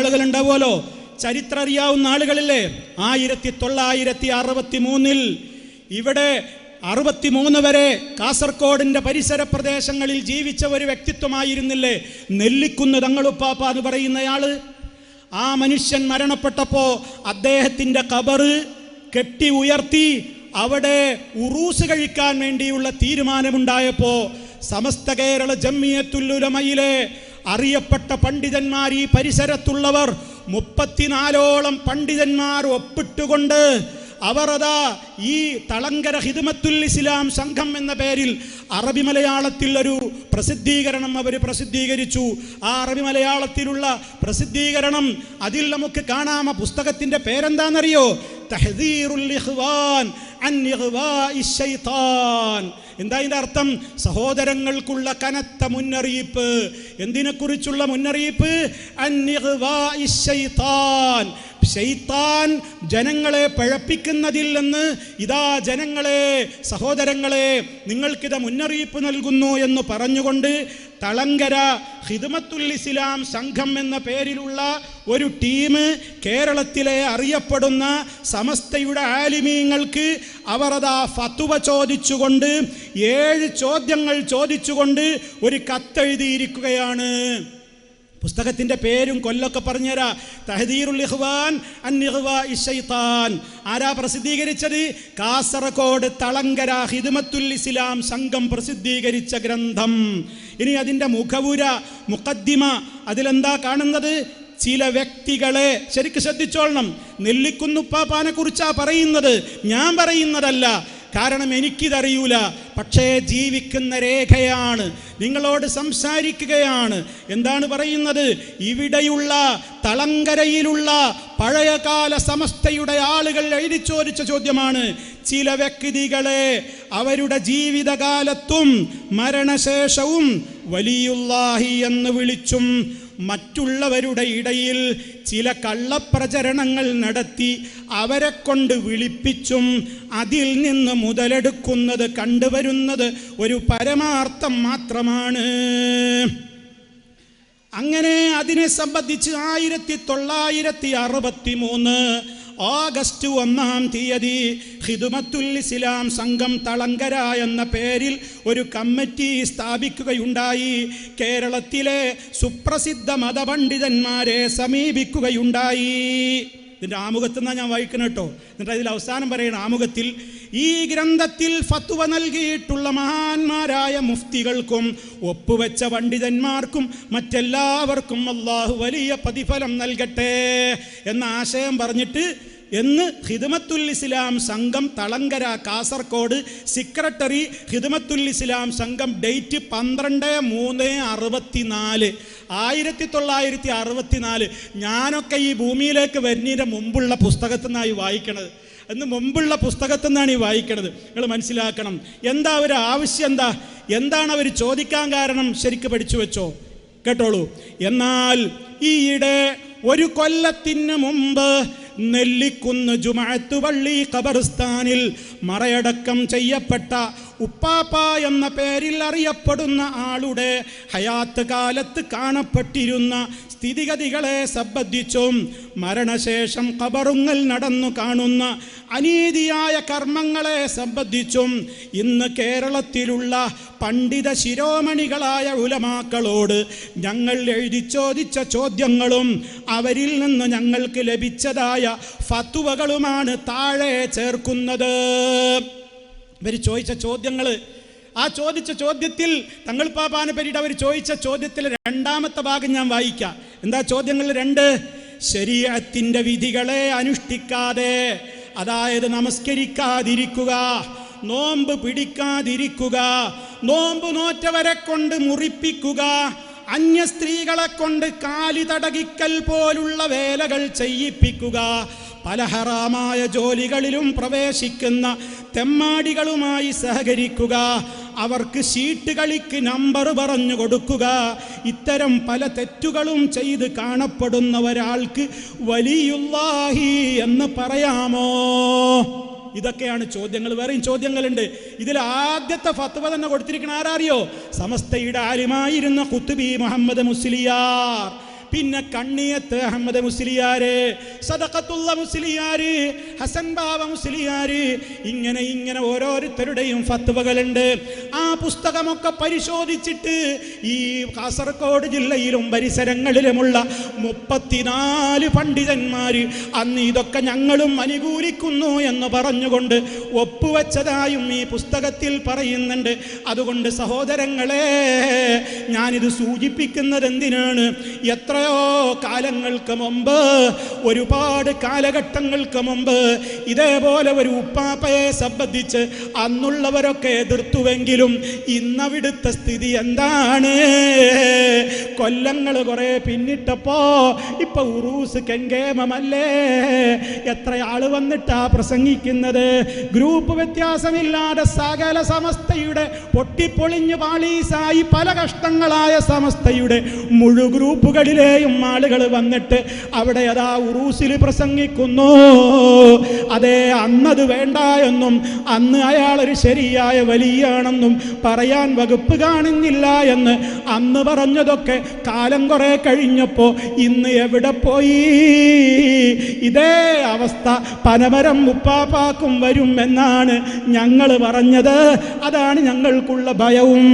ആളുകൾ ഉണ്ടാവുമല്ലോ, ചരിത്രം അറിയാവുന്ന ആളുകളില്ലേ. 1963 ഇവിടെ 63 വരെ കാസർഗോഡിന്റെ പരിസര പ്രദേശങ്ങളിൽ ജീവിച്ച ഒരു വ്യക്തിത്വമായിരുന്നില്ലേ നെല്ലിക്കുന്ന് തങ്ങളുപ്പാപ്പ എന്ന് പറയുന്നയാള്. ആ മനുഷ്യൻ മരണപ്പെട്ടപ്പോ അദ്ദേഹത്തിന്റെ ഖബറ് കെട്ടി ഉയർത്തി അവിടെ ഉറൂസ് കഴിക്കാൻ വേണ്ടിയുള്ള തീരുമാനമുണ്ടായപ്പോ സമസ്ത കേരള ജംഇയ്യത്തുൽ ഉലമയിലെ അറിയപ്പെട്ട പണ്ഡിതന്മാർ, ഈ പരിസരത്തുള്ളവർ 34ഓളം പണ്ഡിതന്മാർ ഒപ്പിട്ടുകൊണ്ട് അവർ അതാ ഈ തളങ്കര ഖിദ്മത്തുൽ ഇസ്ലാം സംഘം എന്ന പേരിൽ അറബി മലയാളത്തിൽ ഒരു പ്രസിദ്ധീകരണം അവർ പ്രസിദ്ധീകരിച്ചു. ആ അറബി മലയാളത്തിലുള്ള പ്രസിദ്ധീകരണം അതിൽ നമുക്ക് കാണാം. പുസ്തകത്തിന്റെ പേരെന്താണെന്നറിയോ? തഹ്ദീറുൽ ഇഖ്വാൻ അൻ ഇഗ്വാഇശ് ശൈത്താൻ. എന്താ ഇതിന്റെ അർത്ഥം? സഹോദരങ്ങൾക്കുള്ള കനത്ത മുന്നറിയിപ്പ്. എന്തിനെക്കുറിച്ചുള്ള മുന്നറിയിപ്പ്? അൻ ഇഗ്വാഇശ് ശൈത്താൻ. ശൈത്താൻ ജനങ്ങളെ പഴപ്പിക്കുന്നതിൽ നിന്ന് ഇതാ ജനങ്ങളെ, സഹോദരങ്ങളെ, നിങ്ങൾക്കിത് മുന്നറിയിപ്പ് നൽകുന്നു എന്ന് പറഞ്ഞുകൊണ്ട് തളങ്കര ഖിദ്മത്തുൽ ഇസ്ലാം സംഘം എന്ന പേരിലുള്ള ഒരു ടീം കേരളത്തിലെ അറിയപ്പെടുന്ന സമസ്തയുടെ ആലിമീങ്ങൾക്ക് അവർ അതാ ഫത്വ ചോദിച്ചുകൊണ്ട് 7 ചോദ്യങ്ങൾ ചോദിച്ചുകൊണ്ട് ഒരു കത്തെഴുതിയിരിക്കുകയാണ്. പുസ്തകത്തിന്റെ പേരും കൊല്ലൊക്കെ പറഞ്ഞുതരാ. തഹ്ദീറുൽ ഇഖ്വാൻ അൻ ഇഗ്വാഇശ് ശൈത്താൻ. ആരാ പ്രസിദ്ധീകരിച്ചത്? കാസർഗോഡ് തളങ്കര ഖിദ്മത്തുൽ ഇസ്ലാം സംഘം പ്രസിദ്ധീകരിച്ച ഗ്രന്ഥം. ഇനി അതിന്റെ മുഖവുര, മുഖദ്ദിമ, അതിലെന്താ കാണുന്നത്? ചില വ്യക്തികളെ ശരിക്കും ശ്രദ്ധിച്ചോളണം. നെല്ലിക്കുന്നുപ്പാപ്പാനെ കുറിച്ചാ പറയുന്നത്, ഞാൻ പറയുന്നതല്ല. കാരണം എനിക്കിതറിയൂല, പക്ഷേ ജീവിക്കുന്ന രേഖയാണ്, നിങ്ങളോട് സംസാരിക്കുകയാണ്. എന്താണ് പറയുന്നത്? ഇവിടെയുള്ള തളങ്കരയിലുള്ള പഴയകാല സമസ്തയുടെ ആളുകൾ എഴുതി ചോദിച്ച ചോദ്യമാണ്. ചില വ്യക്തികളെ അവരുടെ ജീവിതകാലത്തും മരണശേഷവും വലിയുല്ലാഹി എന്ന് വിളിച്ചും മറ്റുള്ളവരുടെ ഇടയിൽ ചില കള്ളപ്രചരണങ്ങൾ നടത്തി അവരെ കൊണ്ട് വിളിപ്പിച്ചും അതിൽ നിന്ന് മുതലെടുക്കുന്നത് കണ്ടുവരുന്നത് ഒരു പരമാർത്ഥം മാത്രമാണ്. അങ്ങനെ അതിനെ സംബന്ധിച്ച് 1963 ഓഗസ്റ്റ് 1-ാം തീയതി ഖിദ്മത്തുൽ ഇസ്ലാം സംഘം തളങ്കര എന്ന പേരിൽ ഒരു കമ്മിറ്റി സ്ഥാപിക്കുകയുണ്ടായി. കേരളത്തിലെ സുപ്രസിദ്ധ മതപണ്ഡിതന്മാരെ സമീപിക്കുകയുണ്ടായി. ഇതിൻ്റെ ആമുഖത്തിൽ നിന്നാണ് ഞാൻ വായിക്കണം കേട്ടോ. എന്നിട്ട് അതിൽ അവസാനം പറയണം, ആമുഖത്തിൽ ഈ ഗ്രന്ഥത്തിൽ ഫത്വ നൽകിയിട്ടുള്ള മഹാന്മാരായ മുഫ്തികൾക്കും ഒപ്പുവെച്ച പണ്ഡിതന്മാർക്കും മറ്റെല്ലാവർക്കും അല്ലാഹു വലിയ പ്രതിഫലം നൽകട്ടെ എന്ന ആശയം പറഞ്ഞിട്ട് എന്ന് ഖിദ്മത്തുൽ ഇസ്ലാം സംഘം തളങ്കര കാസർഗോഡ് സെക്രട്ടറി ഖിദ്മത്തുൽ ഇസ്ലാം സംഘം ഡേറ്റ് 12/3/64 1964. ഞാനൊക്കെ ഈ ഭൂമിയിലേക്ക് വരുന്നതിൻ്റെ മുമ്പുള്ള പുസ്തകത്തിൽ നിന്നായി വായിക്കണത്. എന്ന് മുമ്പുള്ള പുസ്തകത്തിൽ നിന്നാണ് ഈ വായിക്കണത്. നിങ്ങൾ മനസ്സിലാക്കണം എന്താ അവർ ആവശ്യം, എന്താണ് അവർ ചോദിക്കാൻ കാരണം. ശരിക്ക് പഠിച്ചു വെച്ചോ, കേട്ടോളൂ. എന്നാൽ ഈയിടെ 1 കൊല്ലത്തിന് മുമ്പ് നെല്ലിക്കുന്ന് ജുമഅത്ത് പള്ളി ഖബർസ്ഥാനിൽ മറയടക്കം ചെയ്യപ്പെട്ട ഉപ്പാപ്പ എന്ന പേരിൽ അറിയപ്പെടുന്ന ആളുടെ ഹയാത്ത് കാലത്ത് കാണപ്പെട്ടിരുന്ന സ്ഥിതിഗതികളെ സംബന്ധിച്ചും മരണശേഷം ഖബറുങ്ങൾ നടന്നു കാണുന്ന അനീതിയായ കർമ്മങ്ങളെ സംബന്ധിച്ചും ഇന്ന് കേരളത്തിലുള്ള പണ്ഡിത ശിരോമണികളായ ഉലമാക്കളോട് ഞങ്ങൾ എഴുതി ചോദിച്ച ചോദ്യങ്ങളും അവരിൽ നിന്ന് ഞങ്ങൾക്ക് ലഭിച്ചതായ ഫത്വകളുമാണ് താഴെ ചേർക്കുന്നത്. ഇവർ ചോദിച്ച ചോദ്യങ്ങൾ, ആ ചോദിച്ച ചോദ്യത്തിൽ തങ്ങൾ പാപ്പാനെ പറ്റിയിട്ട് അവർ ചോദിച്ച ചോദ്യത്തിൽ 2ാമത്തെ ഭാഗം ഞാൻ വായിക്കാം. എന്താ ചോദ്യങ്ങൾ? 2. ശരീഅത്തിന്റെ വിധികളെ അനുഷ്ഠിക്കാതെ, അതായത് നമസ്കരിക്കാതിരിക്കുക, നോമ്പ് പിടിക്കാതിരിക്കുക, നോമ്പ് നോറ്റവരെ കൊണ്ട് മുറിപ്പിക്കുക, അന്യ സ്ത്രീകളെ കൊണ്ട് കാലി തടകിക്കൽ പോലുള്ള വേലകൾ ചെയ്യിപ്പിക്കുക, പല ഹറാമായ ജോലികളിലും പ്രവേശിക്കുന്ന തെമ്മാടികളുമായി സഹകരിക്കുക, അവർക്ക് ഷീട്ട് കളിക്ക് നമ്പർ പറഞ്ഞു കൊടുക്കുക, ഇത്തരം പല തെറ്റുകളും ചെയ്ത് കാണപ്പെടുന്ന ഒരാൾക്ക് വലിയുല്ലാഹി എന്ന് പറയാമോ? ഇതൊക്കെയാണ് ചോദ്യങ്ങൾ. വേറെയും ചോദ്യങ്ങളുണ്ട്. ഇതിൽ ആദ്യത്തെ ഫത്വ തന്നെ കൊടുത്തിരിക്കുന്ന ആരറിയോ? സമസ്തയുടെ ആലിമായിരുന്ന ഖുത്ബി മുഹമ്മദ് മുസ്ലിയാർ. പിന്നെ കണ്ണിയത്ത് അഹമ്മദ് മുസ്ലിയാര്, സദഖത്തുള്ള മുസ്ലിയാര്, ഹസൻ ബാബ മുസ്ലിയാര്, ഇങ്ങനെ ഓരോരുത്തരുടെയും ഫത്വകളുണ്ട്. ആ പുസ്തകമൊക്കെ പരിശോധിച്ചിട്ട് ഈ കാസർഗോഡ് ജില്ലയിലും പരിസരങ്ങളിലുമുള്ള 34 പണ്ഡിതന്മാര് അന്ന് ഇതൊക്കെ ഞങ്ങളും അനുകൂലിക്കുന്നു എന്ന് പറഞ്ഞുകൊണ്ട് ഒപ്പുവെച്ചതായും ഈ പുസ്തകത്തിൽ പറയുന്നുണ്ട്. അതുകൊണ്ട് സഹോദരങ്ങളെ, ഞാനിത് സൂചിപ്പിക്കുന്നത് എന്തിനാണ്? എത്രയോ കാലങ്ങൾക്ക് മുമ്പ്, ഒരുപാട് കാലഘട്ടങ്ങൾക്ക് മുമ്പ് ഇതേപോലെ ഒരു ഉപ്പാപ്പയെ സംബന്ധിച്ച് അന്നുള്ളവരൊക്കെ എതിർത്തുവെങ്കിലും ഇന്നവിടുത്തെ സ്ഥിതി എന്താണ്? കൊല്ലങ്ങൾ കുറെ പിന്നിട്ടപ്പോ ഇപ്പൊ ഉറൂസ് കെങ്കേമല്ലേ? എത്ര ആള് വന്നിട്ടാ പ്രസംഗിക്കുന്നത്? ഗ്രൂപ്പ് വ്യത്യാസമില്ലാതെ സകല സമസ്തയുടെ പൊട്ടിപ്പൊളിഞ്ഞ് പാളീസായി പല കഷ്ടങ്ങളായ സമസ്തയുടെ മുഴു ഗ്രൂപ്പുകളിലെയും ആളുകൾ വന്നിട്ട് അവിടെ അതാ ഉറൂസിൽ പ്രസംഗിക്കുന്നു. അതേ, അന്നത് വേണ്ട എന്നും അന്ന് അയാളൊരു ശരിയായ വലിയാണെന്നും പറയാൻ വകുപ്പ് കാണുന്നില്ല എന്ന് അന്ന് പറഞ്ഞതൊക്കെ കാലം കുറെ കഴിഞ്ഞപ്പോ ഇന്ന് എവിടെ പോയി? ഇതേ അവസ്ഥ പനമരം ഉപ്പാപ്പാക്കും വരും എന്നാണ് ഞങ്ങൾ പറഞ്ഞത്. അതാണ് ഞങ്ങൾക്കുള്ള ഭയവും.